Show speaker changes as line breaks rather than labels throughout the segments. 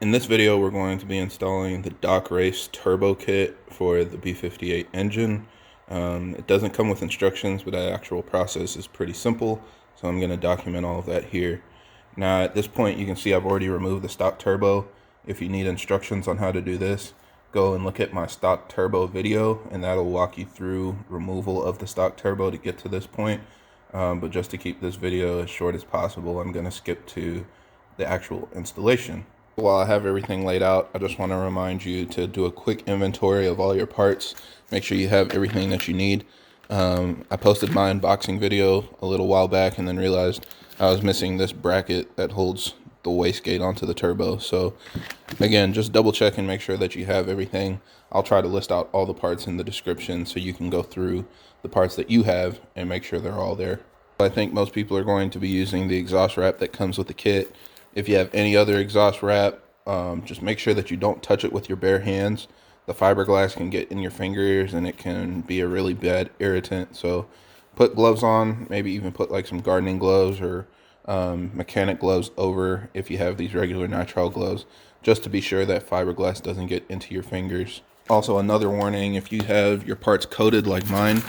In this video, we're going to be installing the DOCRace turbo kit for the B58 engine. It doesn't come with instructions, but the actual process is pretty simple, so I'm going to document all of that here. Now, at this point, you can see I've already removed the stock turbo. If you need instructions on how to do this, go and look at my stock turbo video, and that'll walk you through removal of the stock turbo to get to this point. But just to keep this video as short as possible, I'm going to skip to the actual installation. While I have everything laid out, I just want to remind you to do a quick inventory of all your parts. Make sure you have everything that you need. I posted my unboxing video a little while back and then realized I was missing this bracket that holds the wastegate onto the turbo. So again, just double check and make sure that you have everything. I'll try to list out all the parts in the description so you can go through the parts that you have and make sure they're all there. I think most people are going to be using the exhaust wrap that comes with the kit. If you have any other exhaust wrap, just make sure that you don't touch it with your bare hands. The fiberglass can get in your fingers and it can be a really bad irritant. So put gloves on, maybe even put like some gardening gloves or mechanic gloves over if you have these regular nitrile gloves, just to be sure that fiberglass doesn't get into your fingers. Also, another warning, if you have your parts coated like mine,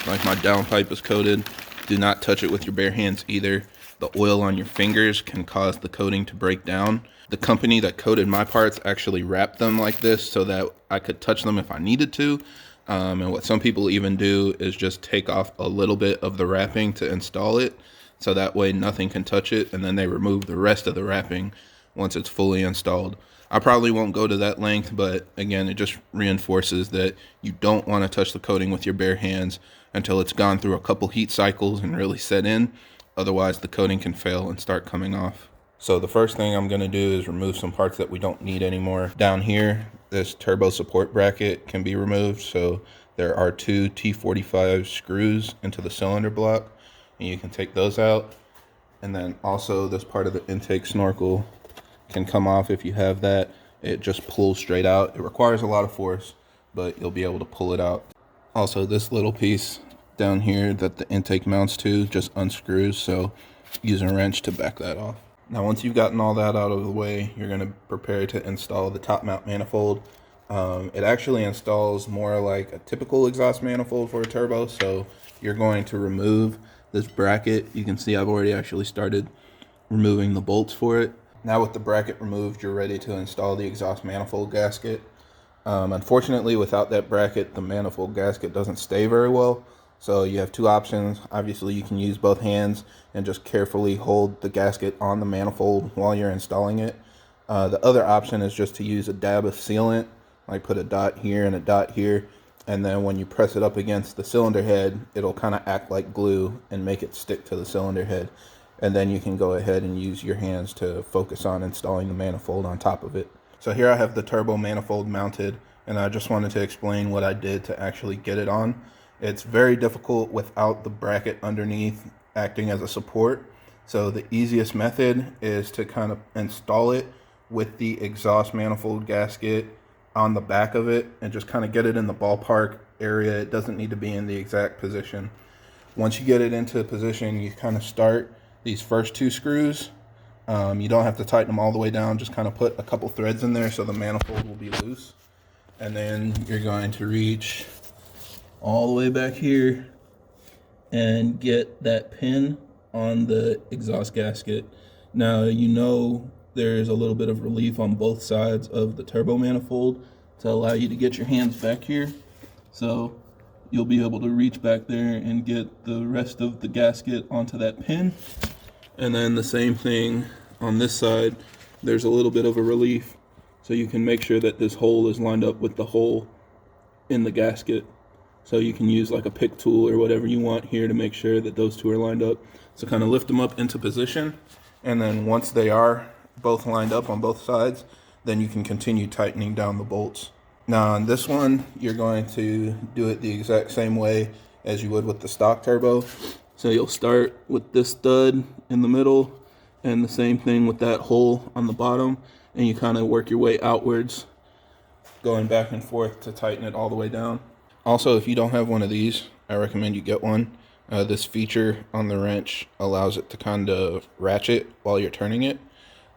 like my downpipe is coated, do not touch it with your bare hands either. The oil on your fingers can cause the coating to break down. The company that coated my parts actually wrapped them like this so that I could touch them if I needed to. And what some people even do is just take off a little bit of the wrapping to install it, so that way nothing can touch it, and then they remove the rest of the wrapping once it's fully installed. I probably won't go to that length, but again, it just reinforces that you don't want to touch the coating with your bare hands until it's gone through a couple heat cycles and really set in. Otherwise, the coating can fail and start coming off. So the first thing I'm going to do is remove some parts that we don't need anymore. Down here, this turbo support bracket can be removed. So there are two T45 screws into the cylinder block, and you can take those out. And then also this part of the intake snorkel can come off if you have that. It just pulls straight out. It requires a lot of force, but you'll be able to pull it out. Also, this little piece down here that the intake mounts to just unscrews, so use a wrench to back that off. Now once you've gotten all that out of the way, you're going to prepare to install the top mount manifold. It actually installs more like a typical exhaust manifold for a turbo, so you're going to remove this bracket. You can see I've already actually started removing the bolts for it. Now with the bracket removed, you're ready to install the exhaust manifold gasket. Unfortunately, without that bracket, the manifold gasket doesn't stay very well. So you have two options. Obviously, you can use both hands and just carefully hold the gasket on the manifold while you're installing it. The other option is just to use a dab of sealant, like put a dot here and a dot here, and then when you press it up against the cylinder head, it'll kind of act like glue and make it stick to the cylinder head. And then you can go ahead and use your hands to focus on installing the manifold on top of it. So here I have the turbo manifold mounted, and I just wanted to explain what I did to actually get it on. It's very difficult without the bracket underneath acting as a support. So the easiest method is to kind of install it with the exhaust manifold gasket on the back of it and just kind of get it in the ballpark area. It doesn't need to be in the exact position. Once you get it into position, you kind of start these first two screws. You don't have to tighten them all the way down, just kind of put a couple threads in there so the manifold will be loose. And then you're going to reach all the way back here and get that pin on the exhaust gasket. Now, you know there's a little bit of relief on both sides of the turbo manifold to allow you to get your hands back here. So you'll be able to reach back there and get the rest of the gasket onto that pin. And then the same thing on this side, there's a little bit of a relief, so you can make sure that this hole is lined up with the hole in the gasket. So you can use like a pick tool or whatever you want here to make sure that those two are lined up. So kind of lift them up into position, and then once they are both lined up on both sides, then you can continue tightening down the bolts. Now on this one, you're going to do it the exact same way as you would with the stock turbo. So you'll start with this stud in the middle and the same thing with that hole on the bottom, and you kind of work your way outwards, going back and forth to tighten it all the way down. Also, if you don't have one of these, I recommend you get one. This feature on the wrench allows it to kind of ratchet while you're turning it.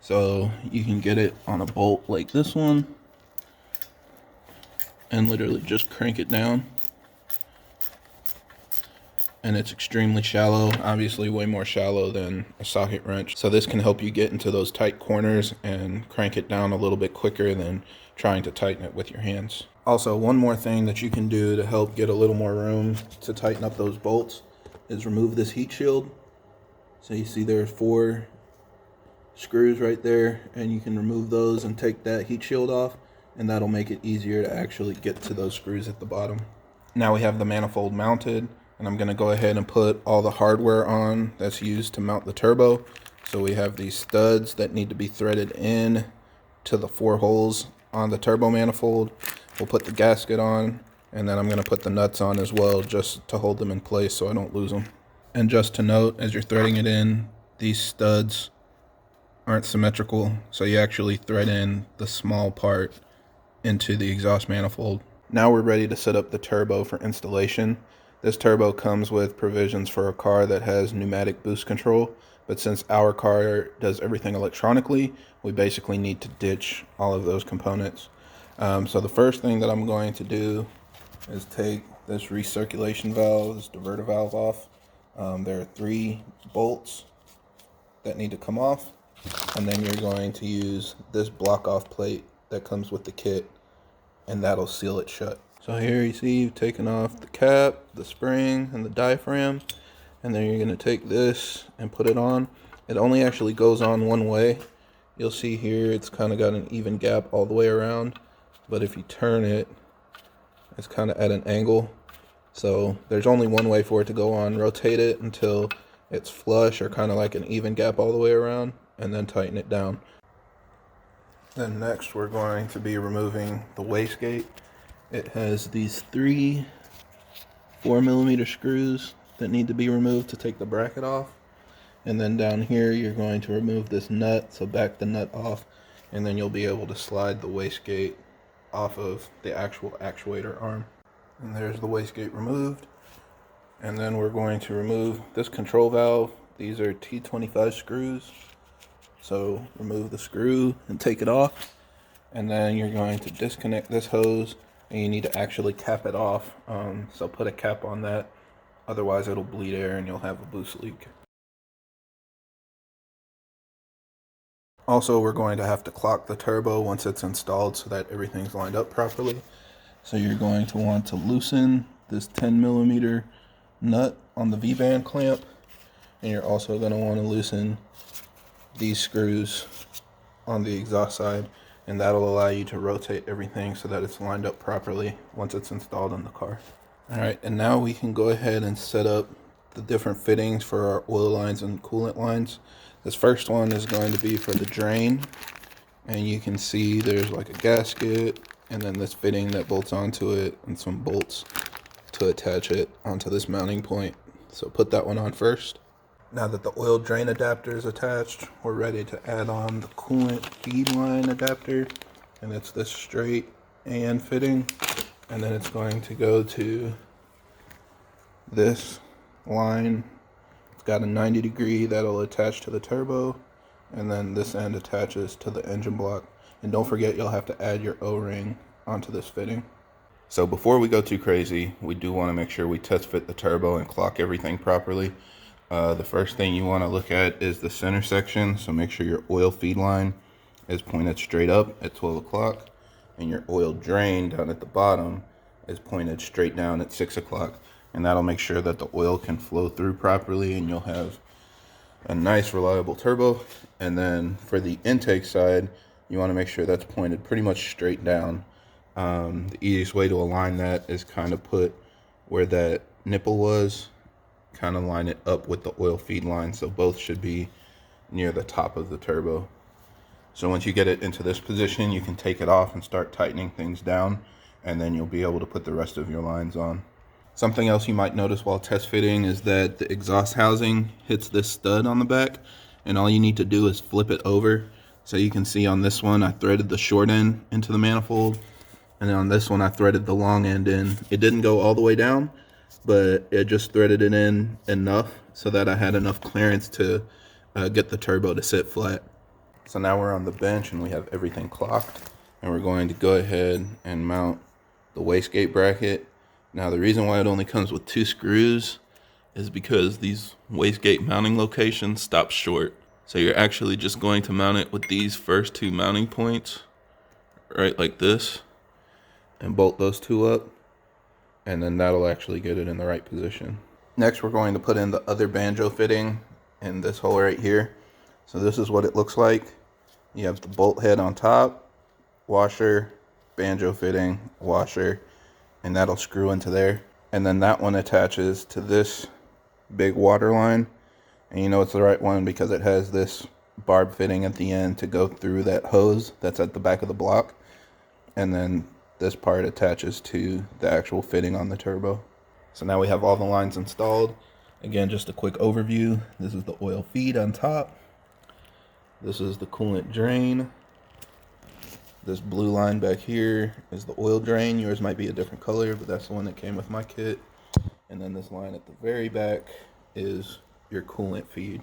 So you can get it on a bolt like this one and literally just crank it down. And it's extremely shallow, obviously way more shallow than a socket wrench. So this can help you get into those tight corners and crank it down a little bit quicker than trying to tighten it with your hands. Also, one more thing that you can do to help get a little more room to tighten up those bolts is remove this heat shield. So you see there's 4 screws right there, and you can remove those and take that heat shield off, and that'll make it easier to actually get to those screws at the bottom. Now we have the manifold mounted, and I'm going to go ahead and put all the hardware on that's used to mount the turbo. So we have these studs that need to be threaded in to the 4 holes on the turbo manifold. We'll put the gasket on, and then I'm going to put the nuts on as well, just to hold them in place so I don't lose them. And just to note, as you're threading it in, these studs aren't symmetrical, so you actually thread in the small part into the exhaust manifold. Now we're ready to set up the turbo for installation. This turbo comes with provisions for a car that has pneumatic boost control, but since our car does everything electronically, we basically need to ditch all of those components. So the first thing that I'm going to do is take this recirculation valve, this diverter valve off. There are 3 bolts that need to come off, and then you're going to use this block-off plate that comes with the kit, and that'll seal it shut. So here you see you've taken off the cap, the spring, and the diaphragm, and then you're going to take this and put it on. It only actually goes on one way. You'll see here it's kind of got an even gap all the way around, but if you turn it, it's kind of at an angle. So there's only one way for it to go on. Rotate it until it's flush or kind of like an even gap all the way around, and then tighten it down. Then next we're going to be removing the wastegate. It has these 3 4mm screws that need to be removed to take the bracket off. And then down here you're going to remove this nut, so back the nut off, and then you'll be able to slide the wastegate off of the actual actuator arm. And there's the wastegate removed. And then we're going to remove this control valve. These are T25 screws. So remove the screw and take it off. And then you're going to disconnect this hose, and you need to actually cap it off. So put a cap on that, otherwise it'll bleed air and you'll have a boost leak. Also, we're going to have to clock the turbo once it's installed so that everything's lined up properly. So you're going to want to loosen this 10mm nut on the Vband clamp, and you're also going to want to loosen these screws on the exhaust side, and that'll allow you to rotate everything so that it's lined up properly once it's installed in the car. Alright, and now we can go ahead and set up the different fittings for our oil lines and coolant lines. This first one is going to be for the drain, and you can see there's like a gasket and then this fitting that bolts onto it and some bolts to attach it onto this mounting point. So put that one on first. Now that the oil drain adapter is attached, we're ready to add on the coolant feed line adapter, and it's this straight and fitting, and then it's going to go to this line. It's got a 90-degree that'll attach to the turbo, and then this end attaches to the engine block. And don't forget, you'll have to add your O-ring onto this fitting. So before we go too crazy, we do want to make sure we test fit the turbo and clock everything properly. The first thing you want to look at is the center section, so make sure your oil feed line is pointed straight up at 12 o'clock, and your oil drain down at the bottom is pointed straight down at 6 o'clock, and that'll make sure that the oil can flow through properly and you'll have a nice reliable turbo. And then for the intake side, you want to make sure that's pointed pretty much straight down. The easiest way to align that is kind of put where that nipple was, kind of line it up with the oil feed line, so both should be near the top of the turbo. So once you get it into this position, you can take it off and start tightening things down, and then you'll be able to put the rest of your lines on. Something else you might notice while test fitting is that the exhaust housing hits this stud on the back, and all you need to do is flip it over. So you can see on this one I threaded the short end into the manifold, and then on this one I threaded the long end in. It didn't go all the way down, but it just threaded it in enough so that I had enough clearance to get the turbo to sit flat. So now we're on the bench and we have everything clocked, and we're going to go ahead and mount the wastegate bracket. Now the reason why it only comes with 2 screws is because these wastegate mounting locations stop short. So you're actually just going to mount it with these first 2 mounting points, right like this, and bolt those 2 up, and then that'll actually get it in the right position. Next, we're going to put in the other banjo fitting in this hole right here. So this is what it looks like. You have the bolt head on top, washer, banjo fitting, washer, and that'll screw into there. And then that one attaches to this big water line. And you know it's the right one because it has this barb fitting at the end to go through that hose that's at the back of the block. And then this part attaches to the actual fitting on the turbo. So now we have all the lines installed. Again, just a quick overview. This is the oil feed on top. This is the coolant drain. This blue line back here is the oil drain. Yours might be a different color, but that's the one that came with my kit. And then this line at the very back is your coolant feed.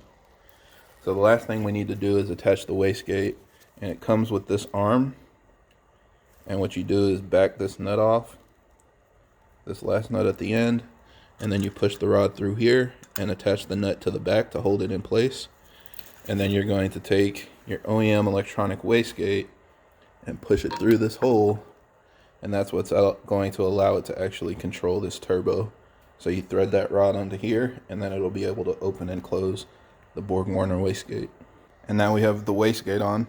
So the last thing we need to do is attach the wastegate, and it comes with this arm. And what you do is back this nut off, this last nut at the end, and then you push the rod through here and attach the nut to the back to hold it in place. And then you're going to take your OEM electronic wastegate and push it through this hole, and that's what's going to allow it to actually control this turbo. So you thread that rod onto here, and then it'll be able to open and close the Borg-Warner wastegate. And now we have the wastegate on.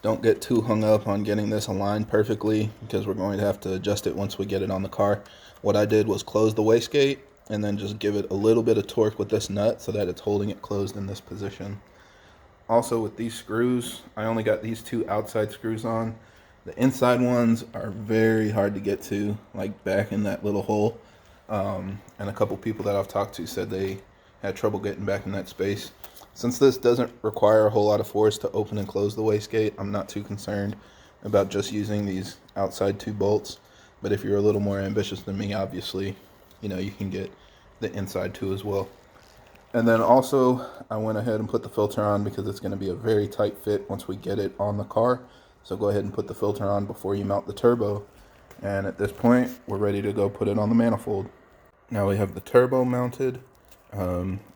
Don't get too hung up on getting this aligned perfectly, because we're going to have to adjust it once we get it on the car. What I did was close the wastegate and then just give it a little bit of torque with this nut so that it's holding it closed in this position. Also with these screws, I only got these 2 outside screws on. The inside ones are very hard to get to, like back in that little hole. And a couple people that I've talked to said they had trouble getting back in that space. Since this doesn't require a whole lot of force to open and close the wastegate, I'm not too concerned about just using these outside 2 bolts. But if you're a little more ambitious than me, obviously, you know, you can get the inside 2 as well. And then also, I went ahead and put the filter on because it's going to be a very tight fit once we get it on the car. So go ahead and put the filter on before you mount the turbo. And at this point, we're ready to go put it on the manifold. Now we have the turbo mounted.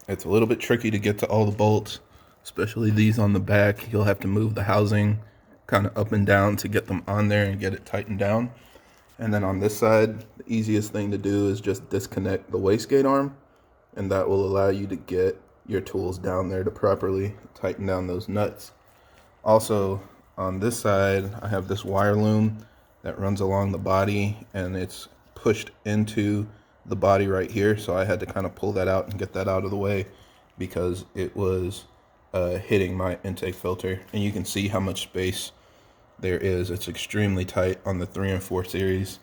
It's a little bit tricky to get to all the bolts, especially these on the back. You'll have to move the housing kind of up and down to get them on there and get it tightened down. And then on this side, the easiest thing to do is just disconnect the wastegate arm, and that will allow you to get your tools down there to properly tighten down those nuts. Also, on this side, I have this wire loom that runs along the body, and it's pushed into the body right here, so I had to kind of pull that out and get that out of the way because it was hitting my intake filter. And you can see how much space there is. It's extremely tight on the 3 and 4 series.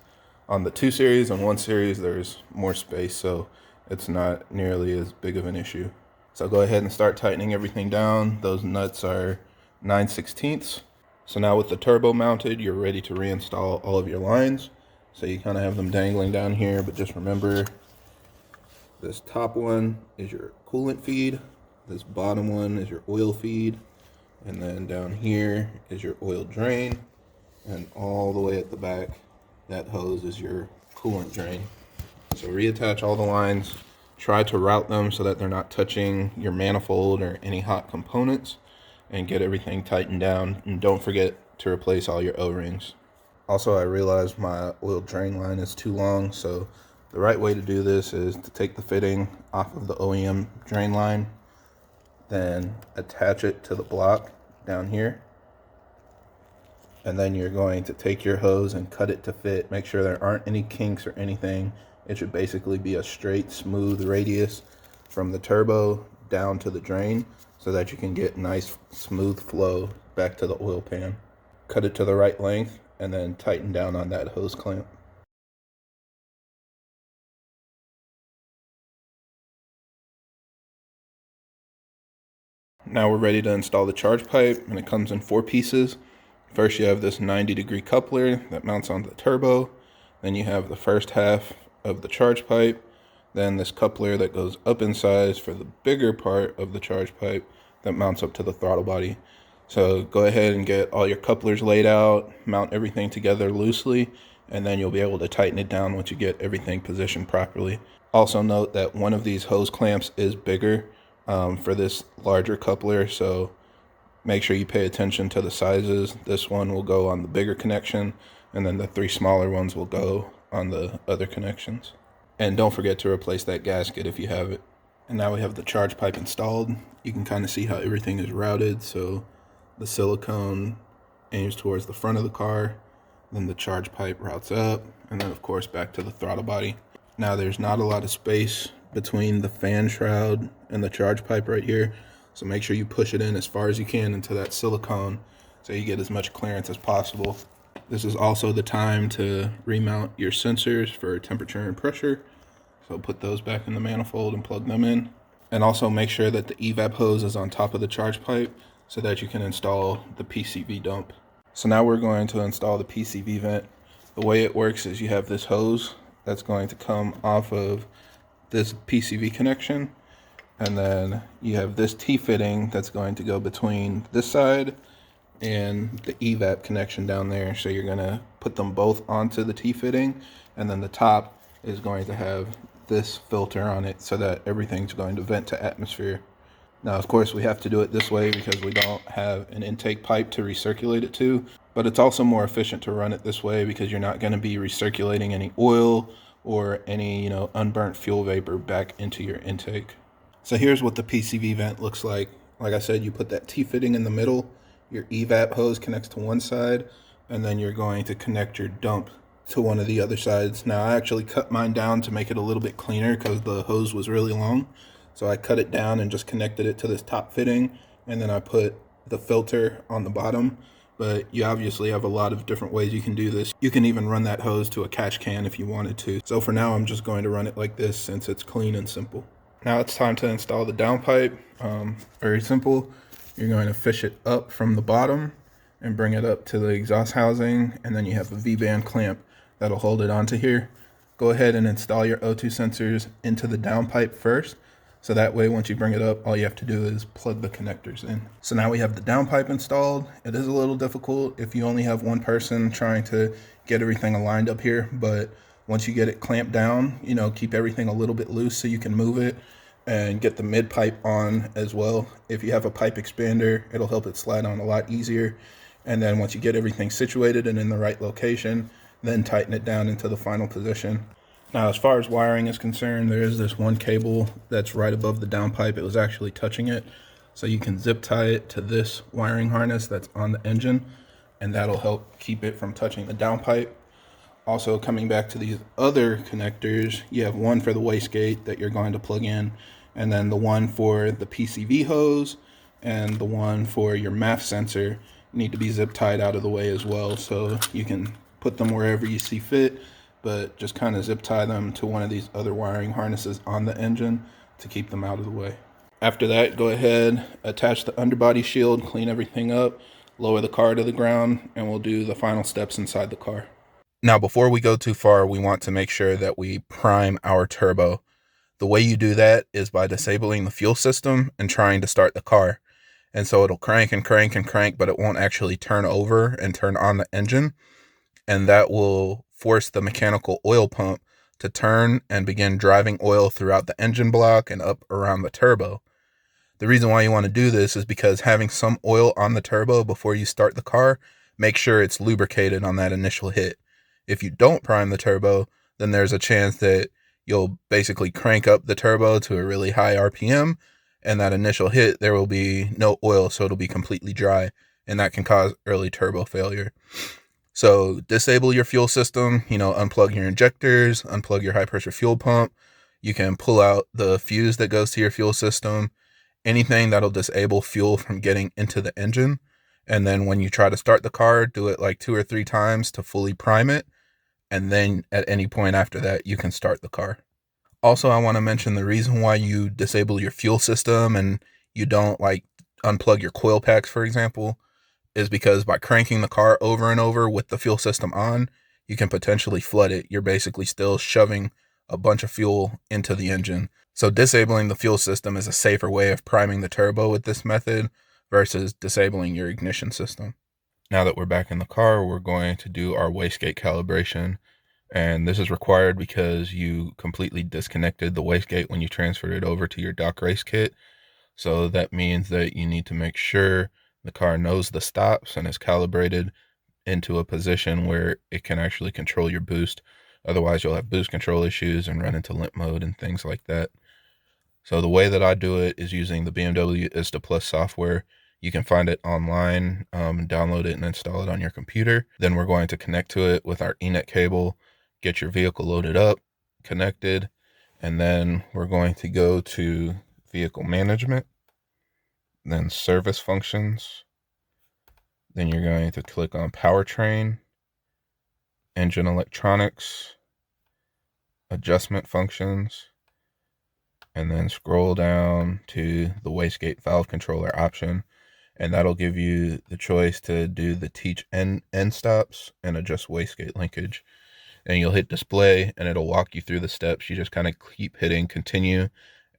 On the 2 series and 1 series, there's more space, so it's not nearly as big of an issue. So go ahead and start tightening everything down. Those nuts are 9/16. So now with the turbo mounted, you're ready to reinstall all of your lines. So you kind of have them dangling down here, but just remember this top one is your coolant feed, this bottom one is your oil feed, and then down here is your oil drain, and all the way at the back, that hose is your coolant drain. So reattach all the lines, try to route them so that they're not touching your manifold or any hot components, and get everything tightened down. And don't forget to replace all your O-rings. Also, I realized my oil drain line is too long, so the right way to do this is to take the fitting off of the OEM drain line, then attach it to the block down here, and then you're going to take your hose and cut it to fit. Make sure there aren't any kinks or anything. It should basically be a straight, smooth radius from the turbo down to the drain so that you can get nice, smooth flow back to the oil pan. Cut it to the right length and then tighten down on that hose clamp. Now we're ready to install the charge pipe, and it comes in 4 pieces. First, you have this 90-degree coupler that mounts on the turbo. Then you have the first half of the charge pipe. Then this coupler that goes up in size for the bigger part of the charge pipe that mounts up to the throttle body. So go ahead and get all your couplers laid out, mount everything together loosely, and then you'll be able to tighten it down once you get everything positioned properly. Also note that one of these hose clamps is bigger for this larger coupler, so make sure you pay attention to the sizes. This one will go on the bigger connection, and then the 3 smaller ones will go on the other connections. And don't forget to replace that gasket if you have it. And now we have the charge pipe installed. You can kind of see how everything is routed. So the silicone aims towards the front of the car, then the charge pipe routes up, and then of course back to the throttle body. Now there's not a lot of space between the fan shroud and the charge pipe right here, so make sure you push it in as far as you can into that silicone so you get as much clearance as possible. This is also the time to remount your sensors for temperature and pressure, so put those back in the manifold and plug them in. And also make sure that the evap hose is on top of the charge pipe so that you can install the PCV dump. So now we're going to install the PCV vent. The way it works is you have this hose that's going to come off of this PCV connection, and then you have this T-fitting that's going to go between this side and the evap connection down there. So you're going to put them both onto the T-fitting, and then the top is going to have this filter on it so that everything's going to vent to atmosphere. Now, of course, we have to do it this way because we don't have an intake pipe to recirculate it to, but it's also more efficient to run it this way because you're not going to be recirculating any oil or any, unburnt fuel vapor back into your intake. So here's what the PCV vent looks like. Like I said, you put that T-fitting in the middle, your evap hose connects to one side, and then you're going to connect your dump to one of the other sides. Now, I actually cut mine down to make it a little bit cleaner because the hose was really long. So I cut it down and just connected it to this top fitting, and then I put the filter on the bottom. But you obviously have a lot of different ways you can do this. You can even run that hose to a catch can if you wanted to. So for now, I'm just going to run it like this since it's clean and simple. Now it's time to install the downpipe. Very simple. You're going to fish it up from the bottom and bring it up to the exhaust housing, and then you have a Vband clamp that'll hold it onto here. Go ahead and install your O2 sensors into the downpipe first. So that way, once you bring it up, all you have to do is plug the connectors in. So now we have the downpipe installed. It is a little difficult if you only have one person trying to get everything aligned up here, but once you get it clamped down, keep everything a little bit loose so you can move it and get the mid pipe on as well. If you have a pipe expander, it'll help it slide on a lot easier. And then once you get everything situated and in the right location, then tighten it down into the final position. Now, as far as wiring is concerned, there is this one cable that's right above the downpipe. It was actually touching it. So you can zip tie it to this wiring harness that's on the engine, and that'll help keep it from touching the downpipe. Also, coming back to these other connectors, you have one for the wastegate that you're going to plug in, and then the one for the PCV hose, and the one for your MAF sensor need to be zip tied out of the way as well. So you can put them wherever you see fit, but just kind of zip tie them to one of these other wiring harnesses on the engine to keep them out of the way. After that, go ahead, attach the underbody shield, clean everything up, lower the car to the ground, and we'll do the final steps inside the car. Now, before we go too far, we want to make sure that we prime our turbo. The way you do that is by disabling the fuel system and trying to start the car. And so it'll crank and crank and crank, but it won't actually turn over and turn on the engine. And that will force the mechanical oil pump to turn and begin driving oil throughout the engine block and up around the turbo. The reason why you want to do this is because having some oil on the turbo before you start the car, make sure it's lubricated on that initial hit. If you don't prime the turbo, then there's a chance that you'll basically crank up the turbo to a really high RPM, and that initial hit, there will be no oil, so it'll be completely dry, and that can cause early turbo failure. So disable your fuel system, unplug your injectors, unplug your high pressure fuel pump. You can pull out the fuse that goes to your fuel system, anything that'll disable fuel from getting into the engine. And then when you try to start the car, do it like 2 or 3 times to fully prime it. And then at any point after that, you can start the car. Also, I want to mention the reason why you disable your fuel system and you don't unplug your coil packs, for example, is because by cranking the car over and over with the fuel system on, you can potentially flood it. You're basically still shoving a bunch of fuel into the engine. So disabling the fuel system is a safer way of priming the turbo with this method versus disabling your ignition system. Now that we're back in the car, we're going to do our wastegate calibration. And this is required because you completely disconnected the wastegate when you transferred it over to your DOCRace kit. So that means that you need to make sure the car knows the stops and is calibrated into a position where it can actually control your boost. Otherwise, you'll have boost control issues and run into limp mode and things like that. So the way that I do it is using the BMW ISTA Plus software. You can find it online, download it and install it on your computer. Then we're going to connect to it with our Ethernet cable, get your vehicle loaded up, connected, and then we're going to go to vehicle management, then service functions. Then you're going to click on powertrain, engine electronics, adjustment functions, and then scroll down to the wastegate valve controller option, and that'll give you the choice to do the teach end stops and adjust wastegate linkage. And you'll hit display and it'll walk you through the steps. You just kind of keep hitting continue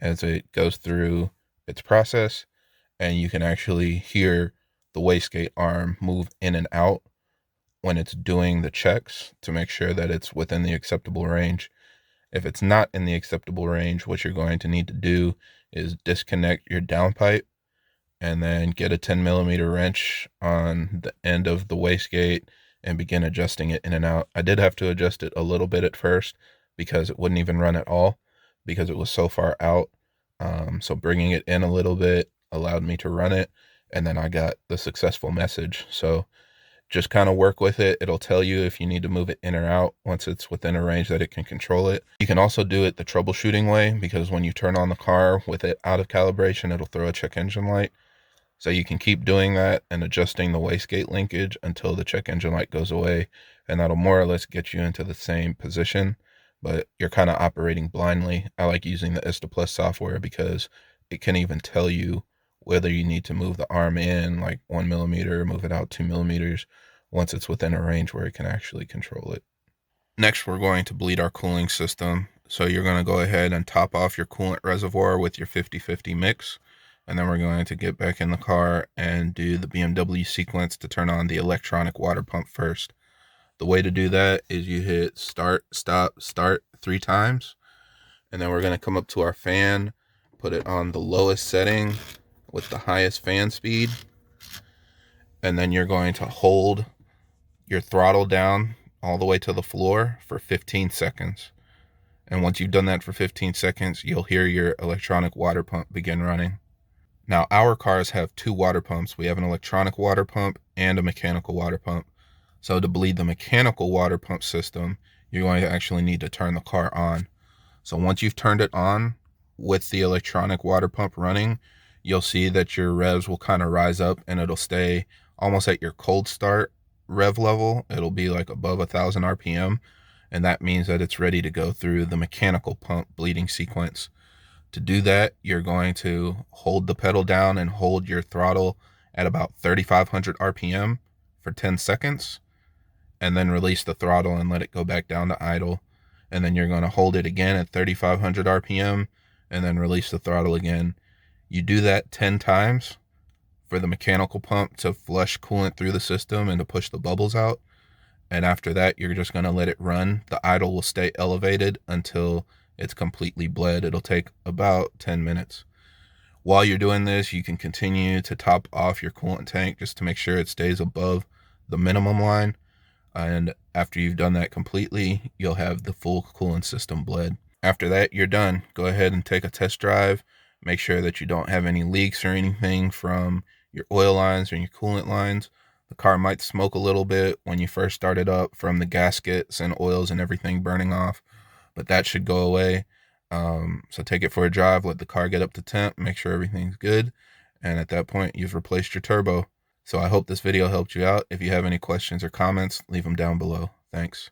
as it goes through its process, and you can actually hear the wastegate arm move in and out when it's doing the checks to make sure that it's within the acceptable range. If it's not in the acceptable range, what you're going to need to do is disconnect your downpipe and then get a 10mm wrench on the end of the wastegate and begin adjusting it in and out. I did have to adjust it a little bit at first because it wouldn't even run at all because it was so far out. So bringing it in a little bit allowed me to run it, and then I got the successful message. So just kind of work with it. It'll tell you if you need to move it in or out once it's within a range that it can control it. You can also do it the troubleshooting way, because when you turn on the car with it out of calibration, it'll throw a check engine light. So you can keep doing that and adjusting the wastegate linkage until the check engine light goes away, and that'll more or less get you into the same position, but you're kind of operating blindly. I like using the ISTA Plus software because it can even tell you whether you need to move the arm in like 1mm, move it out 2mm, once it's within a range where it can actually control it. Next, we're going to bleed our cooling system. So you're going to go ahead and top off your coolant reservoir with your 50-50 mix. And then we're going to get back in the car and do the BMW sequence to turn on the electronic water pump first. The way to do that is you hit start, stop, start 3 times. And then we're going to come up to our fan, put it on the lowest setting with the highest fan speed. And then you're going to hold your throttle down all the way to the floor for 15 seconds. And once you've done that for 15 seconds, you'll hear your electronic water pump begin running. Now, our cars have 2 water pumps. We have an electronic water pump and a mechanical water pump. So to bleed the mechanical water pump system, you're going to actually need to turn the car on. So once you've turned it on with the electronic water pump running, you'll see that your revs will kind of rise up, and it'll stay almost at your cold start rev level. It'll be like above 1,000 RPM, and that means that it's ready to go through the mechanical pump bleeding sequence. To do that, you're going to hold the pedal down and hold your throttle at about 3,500 RPM for 10 seconds, and then release the throttle and let it go back down to idle. And then you're going to hold it again at 3,500 RPM and then release the throttle again. You do that 10 times for the mechanical pump to flush coolant through the system and to push the bubbles out. And after that, you're just going to let it run. The idle will stay elevated until it's completely bled. It'll take about 10 minutes. While you're doing this, you can continue to top off your coolant tank just to make sure it stays above the minimum line. And after you've done that completely, you'll have the full coolant system bled. After that, you're done. Go ahead and take a test drive. Make sure that you don't have any leaks or anything from your oil lines or your coolant lines. The car might smoke a little bit when you first start it up from the gaskets and oils and everything burning off, but that should go away. So take it for a drive, let the car get up to temp, make sure everything's good, and at that point, you've replaced your turbo. So I hope this video helped you out. If you have any questions or comments, leave them down below. Thanks.